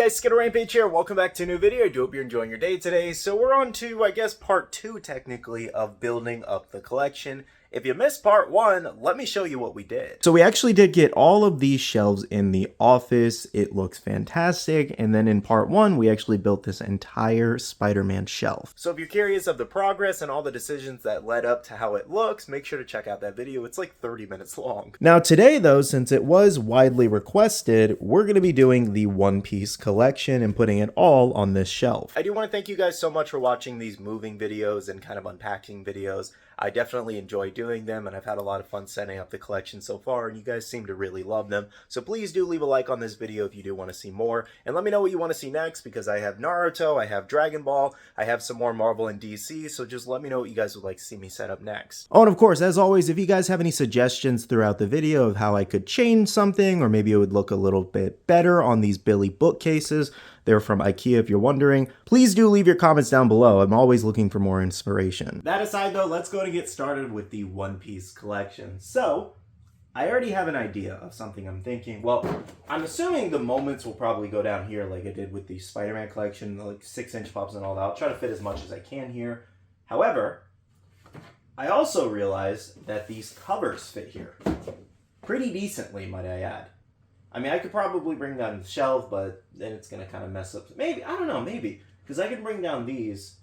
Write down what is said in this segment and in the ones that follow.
guys, SkittleRampage here. Welcome back to a new video. I do hope you're enjoying your day today. So we're on to, I guess, part 2 technically of building up the collection. If you missed part 1, let me show you what we did. So we actually did get all of these shelves in the office. It looks fantastic. And then in part 1, we actually built this entire Spider-Man shelf. So if you're curious of the progress and all the decisions that led up to how it looks, make sure to check out that video. It's like 30 minutes long. Now today though, since it was widely requested, we're going to be doing the One Piece collection and putting it all on this shelf. I do want to thank you guys so much for watching these moving videos and kind of unpacking videos. I definitely enjoy doing them, and I've had a lot of fun setting up the collection so far, and you guys seem to really love them. So please do leave a like on this video if you do want to see more, and let me know what you want to see next, because I have Naruto, I have Dragon Ball, I have some more Marvel and DC, so just let me know what you guys would like to see me set up next. Oh, and of course, as always, if you guys have any suggestions throughout the video of how I could change something, or maybe it would look a little bit better on these Billy bookcases, they're from IKEA if you're wondering, please do leave your comments down below. I'm always looking for more inspiration. That aside though, let's go and get started with the One Piece collection. So, I already have an idea of something I'm thinking. Well, I'm assuming the moments will probably go down here like I did with the Spider-Man collection, the like 6-inch pops and all that. I'll try to fit as much as I can here. However, I also realized that these covers fit here pretty decently, might I add. I mean, I could probably bring down the shelf, but then it's going to kind of mess up. Maybe, I don't know, maybe. Because I could bring down these,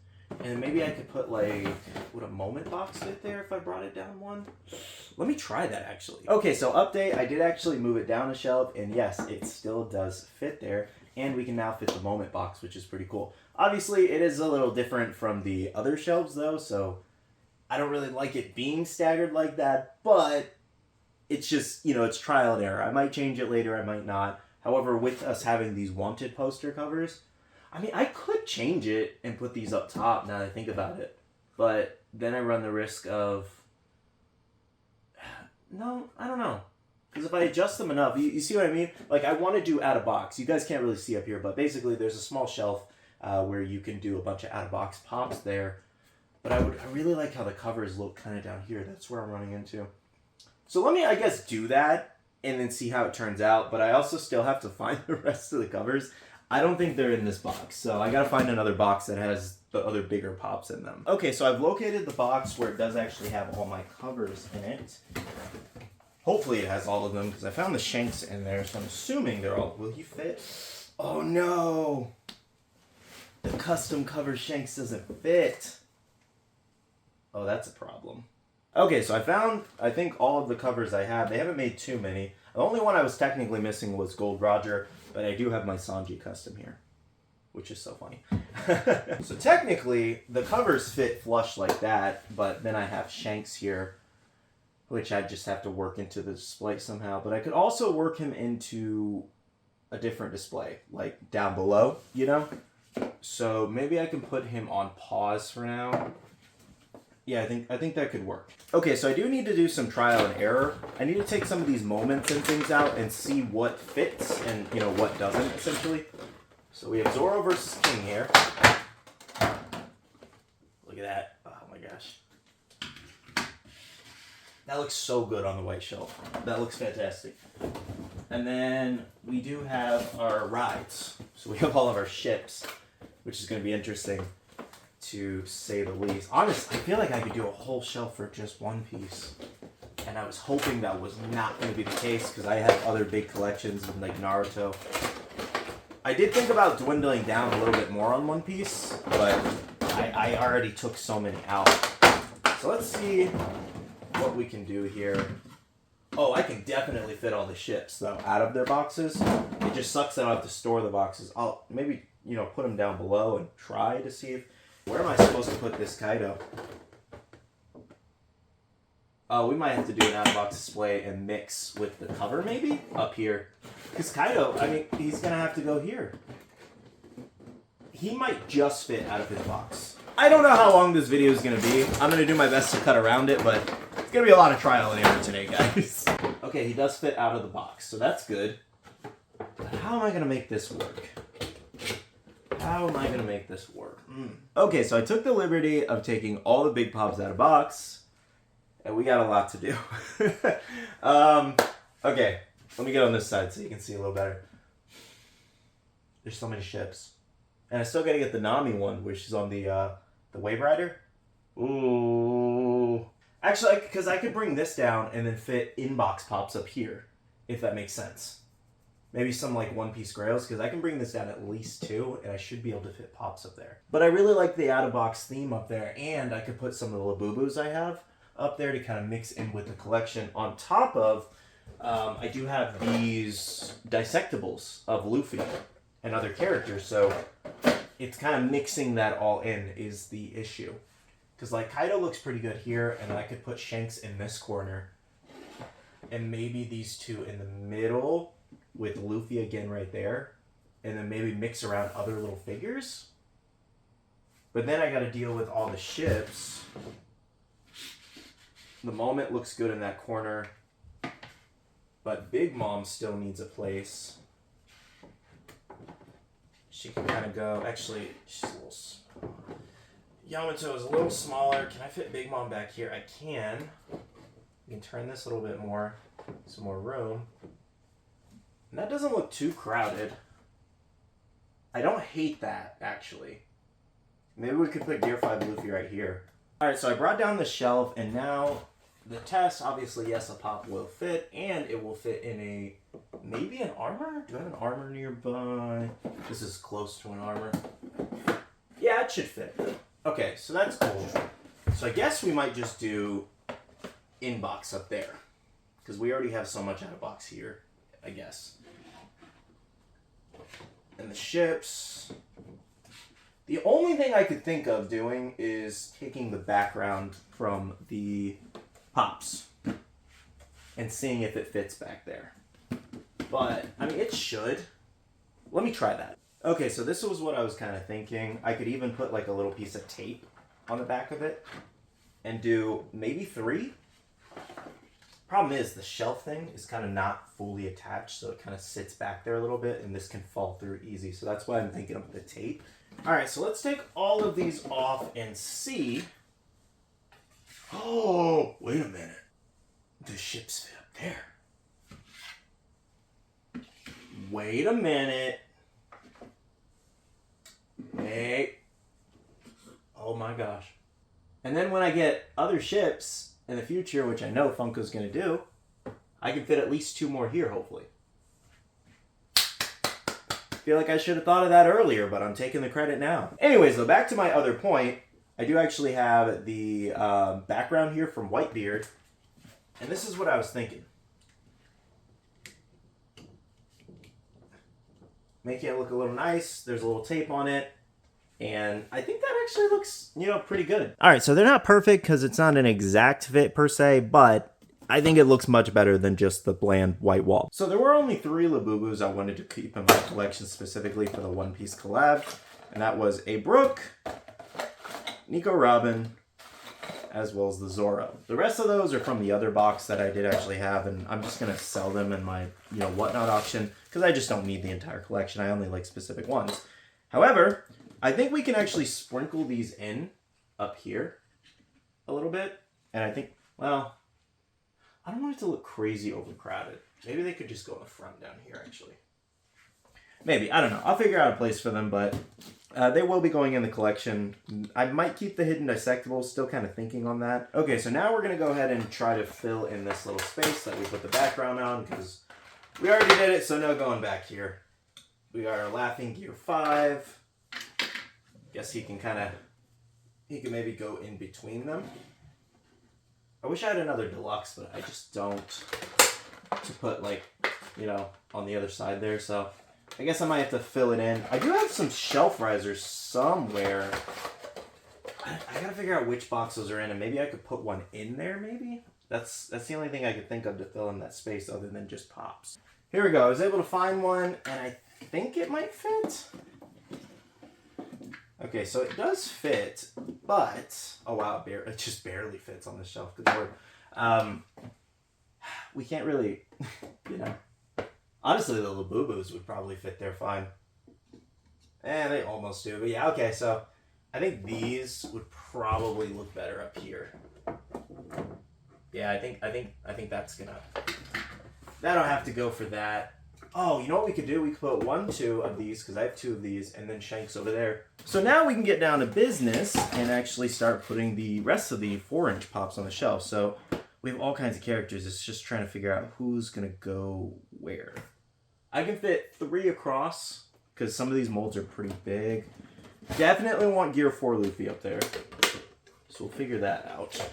and maybe I could put, like, would a moment box fit there if I brought it down one? Let me try that, actually. Okay, so update, I did actually move it down a shelf, and yes, it still does fit there. And we can now fit the moment box, which is pretty cool. Obviously, it is a little different from the other shelves, though, so I don't really like it being staggered like that, but it's just, you know, it's trial and error. I might change it later, I might not. However, with us having these wanted poster covers, I mean, I could change it and put these up top now that I think about it. But then I run the risk of... No, I don't know. Because if I adjust them enough, you see what I mean? Like, I want to do out-of-box. You guys can't really see up here, but basically there's a small shelf where you can do a bunch of out-of-box pops there. But I really like how the covers look kind of down here. That's where I'm running into. So let me, I guess, do that and then see how it turns out. But I also still have to find the rest of the covers. I don't think they're in this box. So I got to find another box that has the other bigger pops in them. Okay, so I've located the box where it does actually have all my covers in it. Hopefully it has all of them because I found the shanks in there. So I'm assuming they're all... Will he fit? Oh, no. The custom cover shanks doesn't fit. Oh, that's a problem. Okay, so I found, I think, all of the covers I have. They haven't made too many. The only one I was technically missing was Gold Roger, but I do have my Sanji custom here, which is so funny. So technically, the covers fit flush like that, but then I have Shanks here, which I just have to work into the display somehow. But I could also work him into a different display, like down below, you know? So maybe I can put him on pause for now. Yeah, I think that could work. Okay, so I do need to do some trial and error. I need to take some of these moments and things out and see what fits and, you know, what doesn't, essentially. So we have Zoro versus King here. Look at that. Oh my gosh. That looks so good on the white shelf. That looks fantastic. And then we do have our rides. So we have all of our ships, which is going to be interesting, to say the least. Honestly, I feel like I could do a whole shelf for just One Piece. And I was hoping that was not going to be the case because I have other big collections like Naruto. I did think about dwindling down a little bit more on One Piece, but I already took so many out. So let's see what we can do here. Oh, I can definitely fit all the ships, though, out of their boxes. It just sucks that I have to store the boxes. I'll maybe, you know, put them down below and try to see if... Where am I supposed to put this Kaido? Oh, we might have to do an out-of-box display and mix with the cover, maybe? Up here. Because Kaido, I mean, he's going to have to go here. He might just fit out of his box. I don't know how long this video is going to be. I'm going to do my best to cut around it, but it's going to be a lot of trial and error today, guys. Okay, he does fit out of the box, so that's good. But how am I going to make this work? How am I going to make this work? Okay, so I took the liberty of taking all the big pops out of box, and we got a lot to do. Okay, let me get on this side so you can see a little better. There's so many ships. And I still gotta get the Nami one, which is on the Wave Rider. Ooh. Actually, because I could bring this down and then fit in-box pops up here, if that makes sense. Maybe some like one-piece grails, because I can bring this down at least 2, and I should be able to fit pops up there. But I really like the out-of-box theme up there, and I could put some of the Labubus I have up there to kind of mix in with the collection. On top of, I do have these dissectables of Luffy and other characters, so it's kind of mixing that all in is the issue. Because like Kaido looks pretty good here, and I could put Shanks in this corner, and maybe these two in the middle with Luffy again right there, and then maybe mix around other little figures. But then I got to deal with all the ships. The Moment looks good in that corner, but Big Mom still needs a place. She can kind of go. Actually, she's a little small. Yamato is a little smaller. Can I fit Big Mom back here? I can. You can turn this a little bit more. Some more room. And that doesn't look too crowded. I don't hate that, actually. Maybe we could put Gear 5 Luffy right here. Alright, so I brought down the shelf, and now the test, obviously, yes, a pop will fit, and it will fit in a, maybe an armor? Do I have an armor nearby? This is close to an armor. Yeah, it should fit. Okay, so that's cool. So I guess we might just do in-box up there, because we already have so much out of box here, I guess. And the ships. The only thing I could think of doing is taking the background from the pops and seeing if it fits back there. But, I mean, it should. Let me try that. Okay, so this was what I was kind of thinking. I could even put like a little piece of tape on the back of it and do maybe 3. Problem is, the shelf thing is kind of not fully attached, so it kind of sits back there a little bit, and this can fall through easy. So that's why I'm thinking of the tape. All right, so let's take all of these off and see. Oh, wait a minute. The ships fit up there. Wait a minute. Hey. Oh my gosh. And then when I get other ships in the future, which I know Funko's going to do, I can fit at least 2 more here, hopefully. Feel like I should have thought of that earlier, but I'm taking the credit now. Anyways, though, back to my other point. I do actually have the background here from Whitebeard. And this is what I was thinking. Making it look a little nice. There's a little tape on it. And I think that actually looks, pretty good. All right, so they're not perfect because it's not an exact fit per se, but I think it looks much better than just the bland white wall. So there were only 3 Labubus I wanted to keep in my collection specifically for the One Piece collab. And that was a Brook, Nico Robin, as well as the Zoro. The rest of those are from the other box that I did actually have, and I'm just gonna sell them in my, whatnot auction, because I just don't need the entire collection. I only like specific ones. However, I think we can actually sprinkle these in up here a little bit. And I think, well, I don't want it to look crazy overcrowded. Maybe they could just go in the front down here, actually. Maybe, I don't know. I'll figure out a place for them, but they will be going in the collection. I might keep the hidden dissectables, still kind of thinking on that. Okay, so now we're going to go ahead and try to fill in this little space that we put the background on, because we already did it, so no going back here. We got our Laughing Gear 5. Guess he can maybe go in between them. I wish I had another deluxe, but I just don't to put on the other side there, so I guess I might have to fill it in. I do have some shelf risers somewhere. I gotta figure out which box those are in, and maybe I could put one in there, maybe? That's the only thing I could think of to fill in that space other than just pops. Here we go. I was able to find one, and I think it might fit. Okay, so it does fit, but... Oh, wow, it just barely fits on the shelf. Good lord. We can't really, Honestly, the Labubus would probably fit there fine. They almost do. But yeah, okay, so I think these would probably look better up here. Yeah, I think that's gonna... That'll have to go for that. Oh, you know what we could do? We could put 2 of these, because I have 2 of these, and then Shank's over there. So now we can get down to business and actually start putting the rest of the 4-inch pops on the shelf. So we have all kinds of characters. It's just trying to figure out who's going to go where. I can fit 3 across, because some of these molds are pretty big. Definitely want Gear 4 Luffy up there. So we'll figure that out.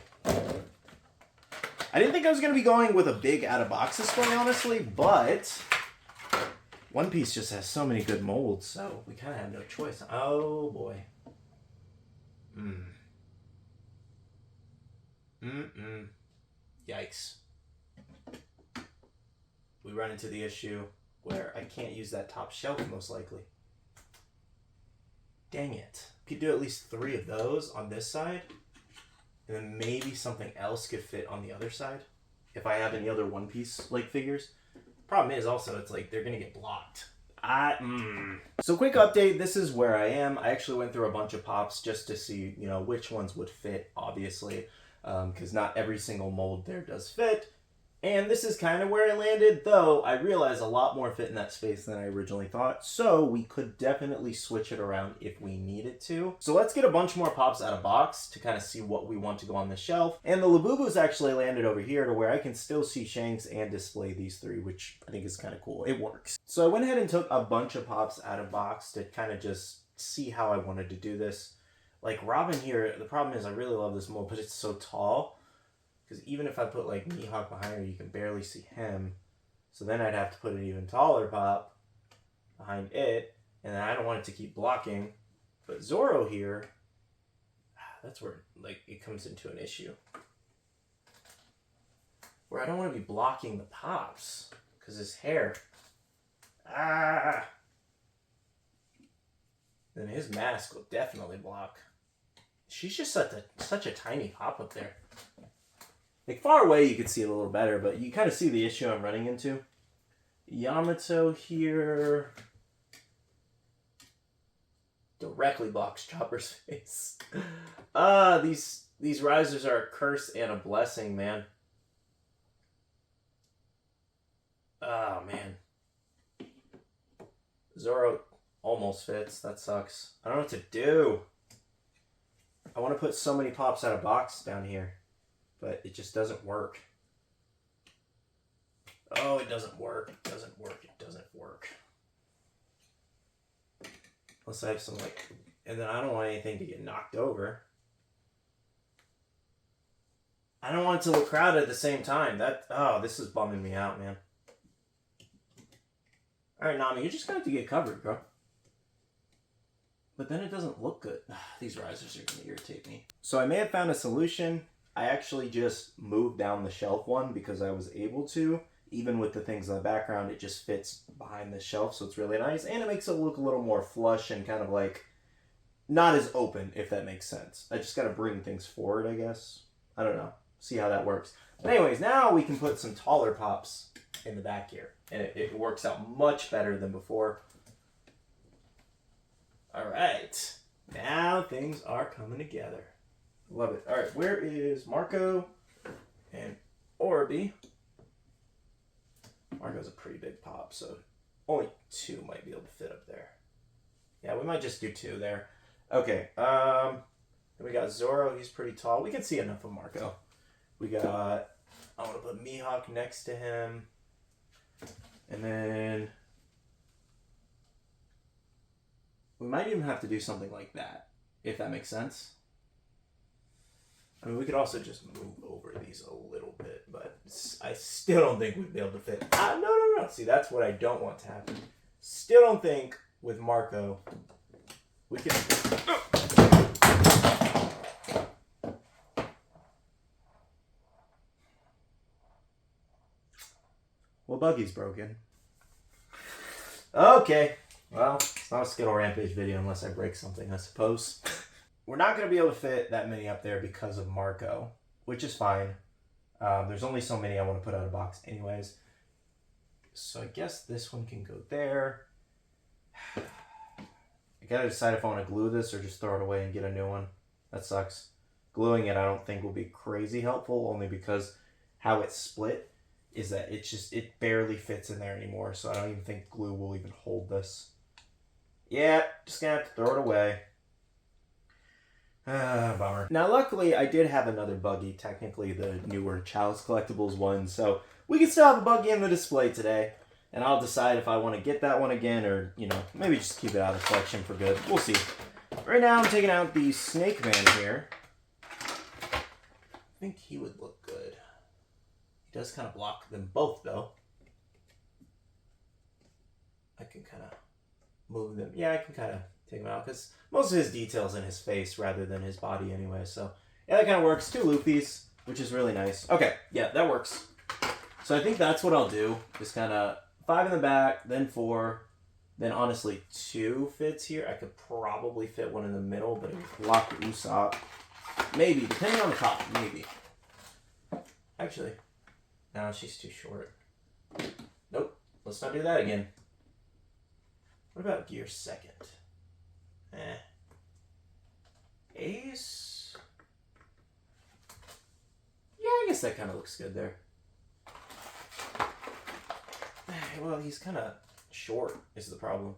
I didn't think I was going to be going with a big out-of-box display, honestly, but One Piece just has so many good molds, so we kind of have no choice. Oh, boy. Yikes. We run into the issue where I can't use that top shelf, most likely. Dang it. Could do at least 3 of those on this side, and then maybe something else could fit on the other side if I have any other One Piece like figures. Problem is also, it's like they're gonna get blocked. So quick update, this is where I am. I actually went through a bunch of pops just to see, you know, which ones would fit, obviously, because not every single mold there does fit. And this is kind of where I landed, though I realized a lot more fit in that space than I originally thought, so we could definitely switch it around if we needed to. So let's get a bunch more pops out of box to kind of see what we want to go on the shelf. And the Labubu's actually landed over here to where I can still see Shanks and display these 3, which I think is kind of cool. It works. So I went ahead and took a bunch of pops out of box to kind of just see how I wanted to do this. Like Robin here, the problem is I really love this mold, but it's so tall. Because even if I put like Mihawk behind her, you can barely see him. So then I'd have to put an even taller pop behind it. And then I don't want it to keep blocking. But Zoro here, that's where like it comes into an issue. Where I don't want to be blocking the pops. Because his hair. Then his mask will definitely block. She's just such a tiny pop up there. Like, far away you can see it a little better, but you kind of see the issue I'm running into. Yamato here directly blocks Chopper's face. These risers are a curse and a blessing, man. Oh, man. Zoro almost fits. That sucks. I don't know what to do. I want to put so many pops out of box down here. But it just doesn't work. Oh, it doesn't work. It doesn't work. It doesn't work. Unless I have some, like... And then I don't want anything to get knocked over. I don't want it to look crowded at the same time. Oh, this is bumming me out, man. Alright, Nami, you're just going to have to get covered, bro. But then it doesn't look good. These risers are going to irritate me. So I may have found a solution. I actually just moved down the shelf one because I was able to. Even with the things in the background, it just fits behind the shelf, so it's really nice. And it makes it look a little more flush and kind of like not as open, if that makes sense. I just got to bring things forward, I guess. I don't know. See how that works. But anyways, now we can put some taller pops in the back here. And it works out much better than before. All right. Now things are coming together. Love it. All right, where is Marco and Orby? Marco's a pretty big pop, so only 2 might be able to fit up there. Yeah, we might just do 2 there. Okay, then we got Zoro. He's pretty tall. We can see enough of Marco. We got, I want to put Mihawk next to him. And then we might even have to do something like that, if that makes sense. I mean, we could also just move over these a little bit, but I still don't think we'd be able to fit. No. See, that's what I don't want to happen. Still don't think with Marco we can... Well, Buggy's broken. Okay. Well, it's not a SkittleRampage video unless I break something, I suppose. We're not going to be able to fit that many up there because of Marco, which is fine. There's only so many I want to put out of box anyways. So I guess this one can go there. I got to decide if I want to glue this or just throw it away and get a new one. That sucks. Gluing it I don't think will be crazy helpful, only because how it's split. is that it barely fits in there anymore, so I don't even think glue will even hold this. Yeah, just gonna have to throw it away. Bummer. Now, luckily, I did have another buggy, technically the newer Child's Collectibles one, so we can still have a buggy in the display today, and I'll decide if I want to get that one again, or, you know, maybe just keep it out of the collection for good. We'll see. Right now, I'm taking out the Snake Man here. I think he would look good. He does kind of block them both, though. I can kind of move them. Yeah, I can kind of take him out, because most of his details in his face rather than his body anyway. So, yeah, that kind of works. 2 Luffys, which is really nice. Okay, yeah, that works. So I think that's what I'll do. Just kind of 5 in the back, then 4. Then, honestly, 2 fits here. I could probably fit one in the middle, but it would block Usopp. Maybe, depending on the cop, maybe. Actually, no, she's too short. Nope, let's not do that again. What about Gear 2nd? Ace? Yeah, I guess that kind of looks good there. Well, he's kind of short is the problem.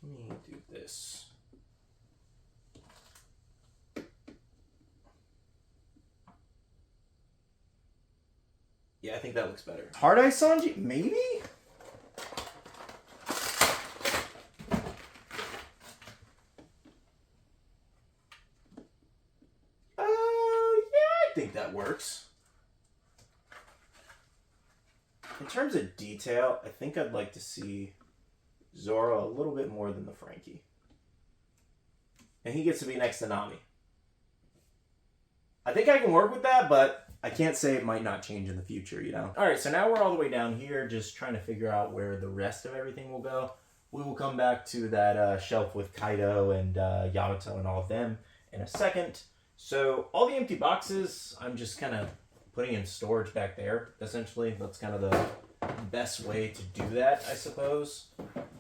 Let me do this. Yeah, I think that looks better. Hard Eye Sanji? Maybe? Yeah, I think that works. In terms of detail, I think I'd like to see Zoro a little bit more than the Frankie. And he gets to be next to Nami. I think I can work with that, but I can't say it might not change in the future, you know? Alright, so now we're all the way down here, just trying to figure out where the rest of everything will go. We will come back to that shelf with Kaido and Yamato and all of them in a second. So, all the empty boxes, I'm just kind of putting in storage back there, essentially. That's kind of the best way to do that, I suppose,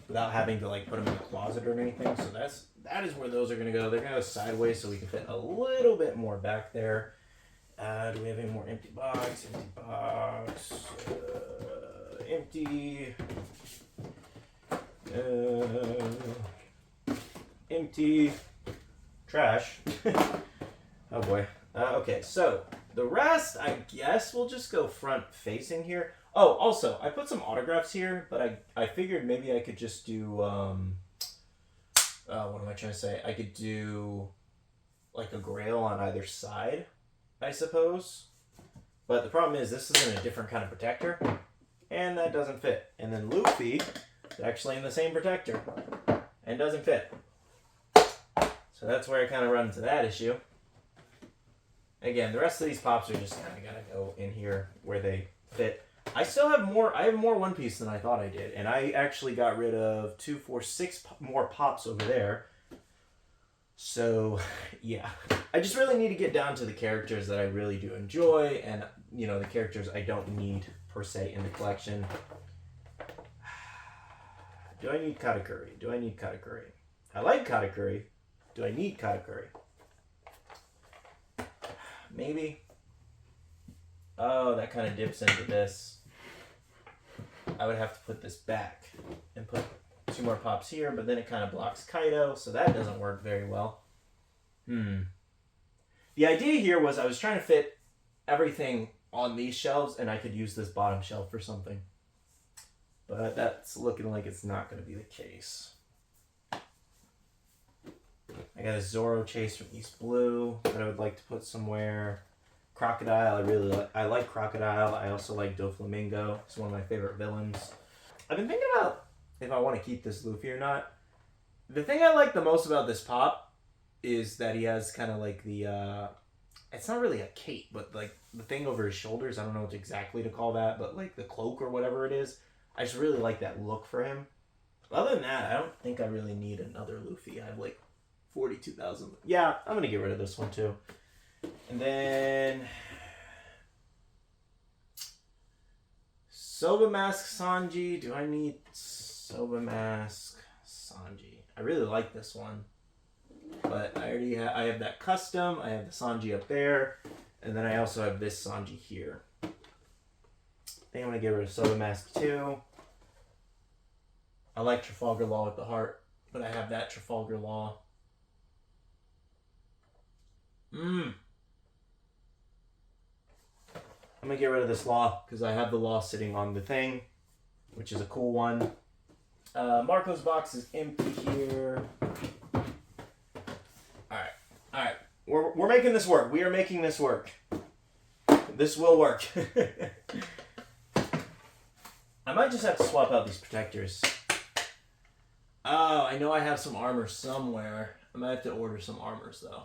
without having to, like, put them in a closet or anything. So that is where those are going to go. They're going to go sideways so we can fit a little bit more back there. Do we have any more empty box? Empty box. Empty. Empty. Trash. Oh boy. Okay, so the rest, I guess we'll just go front facing here. Oh, also, I put some autographs here, but I figured maybe I could just do, what am I trying to say? I could do like a grail on either side, I suppose. But the problem is this is in a different kind of protector, and that doesn't fit. And then Luffy is actually in the same protector and doesn't fit. So that's where I kind of run into that issue. Again, the rest of these pops are just kind of gotta go in here where they fit. I still have more. I have more One Piece than I thought I did, and I actually got rid of 2, 4, 6 more pops over there. So, yeah, I just really need to get down to the characters that I really do enjoy, and you know, the characters I don't need per se in the collection. Do I need Katakuri? Do I need Katakuri? I like Katakuri. Do I need Katakuri? Maybe. Oh, that kind of dips into this. I would have to put this back and put 2 more pops here, but then it kind of blocks Kaido, so that doesn't work very well. The idea here was I was trying to fit everything on these shelves, and I could use this bottom shelf for something. But that's looking like it's not going to be the case. I got a Zoro chase from East Blue that I would like to put somewhere. Crocodile, I like Crocodile. I also like Doflamingo. It's one of my favorite villains. I've been thinking about if I want to keep this Luffy or not. The thing I like the most about this pop is that he has kind of like the, it's not really a cape, but like the thing over his shoulders. I don't know what exactly to call that, but like the cloak or whatever it is. I just really like that look for him. Other than that, I don't think I really need another Luffy. I have like 42,000. Yeah, I'm going to get rid of this one too. And then Soba Mask Sanji. Do I need Soba Mask Sanji? I really like this one. But I have that custom. I have the Sanji up there. And then I also have this Sanji here. I think I'm going to get rid of Soda Mask too. I like Trafalgar Law with the heart, but I have that Trafalgar Law. I'm going to get rid of this Law because I have the Law sitting on the thing, which is a cool one. Marco's box is empty here. Alright. We're making this work. We are making this work. This will work. I might just have to swap out these protectors. Oh, I know I have some armor somewhere. I might have to order some armors though.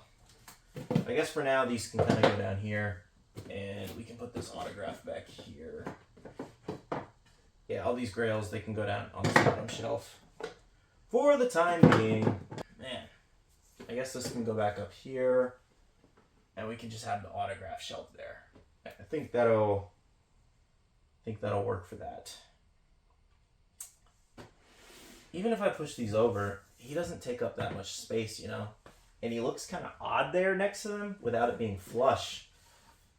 I guess for now these can kind of go down here. And we can put this autograph back here. Yeah, all these grails, they can go down on the bottom shelf. For the time being, man, I guess this can go back up here. And we can just have the autograph shelf there. I think that'll work for that. Even if I push these over, he doesn't take up that much space, you know? And he looks kind of odd there next to them without it being flush.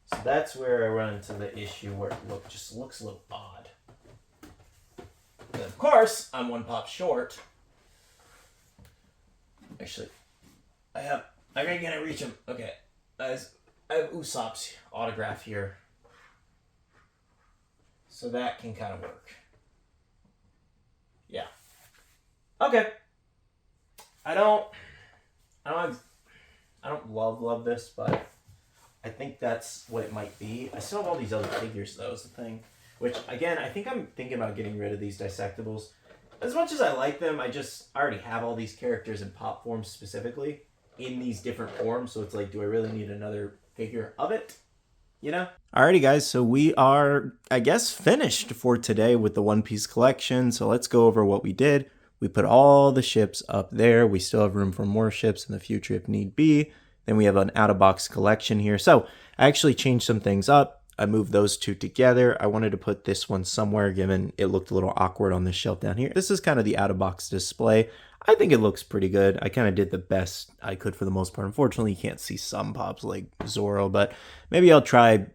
So that's where I run into the issue where it just looks a little odd. And of course, I'm one pop short. Actually, I gotta reach him. Okay, I have Usopp's autograph here. So that can kind of work. Yeah. Okay. I don't love this, but I think that's what it might be. I still have all these other figures though, is the thing. Which again, I think I'm thinking about getting rid of these dissectables. As much as I like them, I already have all these characters in pop forms specifically in these different forms, so it's like, do I really need another figure of it? You know? Alrighty guys, so we are, I guess, finished for today with the One Piece collection. So let's go over what we did. We put all the ships up there. We still have room for more ships in the future if need be. Then we have an out-of-box collection here. So I actually changed some things up. I moved those two together. I wanted to put this one somewhere given it looked a little awkward on this shelf down here. This is kind of the out-of-box display. I think it looks pretty good. I kind of did the best I could for the most part. Unfortunately, you can't see some pops like Zoro, but maybe I'll try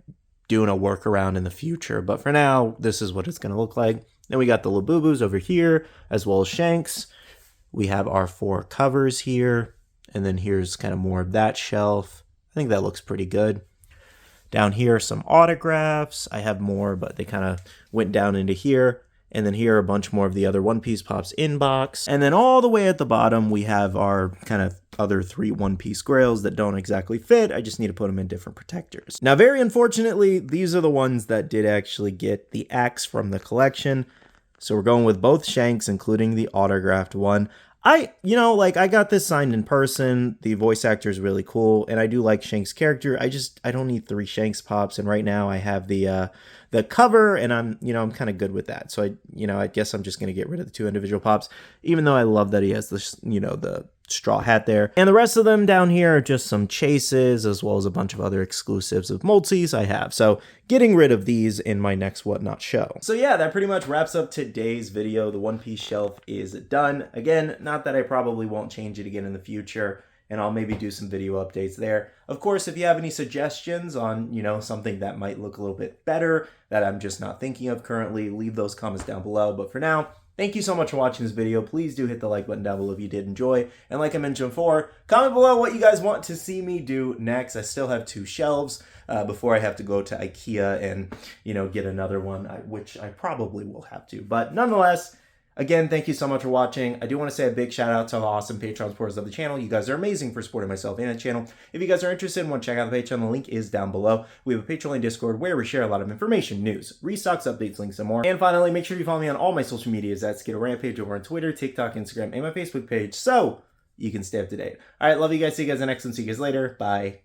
doing a workaround in the future. But for now, this is what it's going to look like. Then we got the Labubus over here, as well as Shanks. We have our 4 covers here. And then here's kind of more of that shelf. I think that looks pretty good. Down here, some autographs. I have more, but they kind of went down into here. And then here, a bunch more of the other One Piece Pops inbox. And then all the way at the bottom, we have our kind of other 3 One Piece grails that don't exactly fit. I just need to put them in different protectors. Now, very unfortunately, these are the ones that did actually get the axe from the collection. So we're going with both Shanks, including the autographed one. I got this signed in person. The voice actor is really cool, and I do like Shanks' character. I don't need 3 Shanks Pops, and right now I have the cover, and I'm kind of good with that. So I guess I'm just gonna get rid of the 2 individual Pops, even though I love that he has this, the straw hat there. And the rest of them down here are just some chases, as well as a bunch of other exclusives of multis I have. So getting rid of these in my next Whatnot show. So yeah, that pretty much wraps up today's video. The One Piece shelf is done. Again, not that I probably won't change it again in the future, and I'll maybe do some video updates there. Of course, if you have any suggestions on, something that might look a little bit better that I'm just not thinking of currently, leave those comments down below. But for now, thank you so much for watching this video. Please do hit the like button down below if you did enjoy. And like I mentioned before, comment below what you guys want to see me do next. I still have 2 shelves before I have to go to IKEA and, get another one, which I probably will have to. But nonetheless, again, thank you so much for watching. I do want to say a big shout out to the awesome Patreon supporters of the channel. You guys are amazing for supporting myself and the channel. If you guys are interested and want to check out the Patreon, the link is down below. We have a Patreon and Discord where we share a lot of information, news, restocks, updates, links, and more. And finally, make sure you follow me on all my social medias at SkittleRampage over on Twitter, TikTok, Instagram, and my Facebook page so you can stay up to date. All right, love you guys. See you guys in the next one. See you guys later. Bye.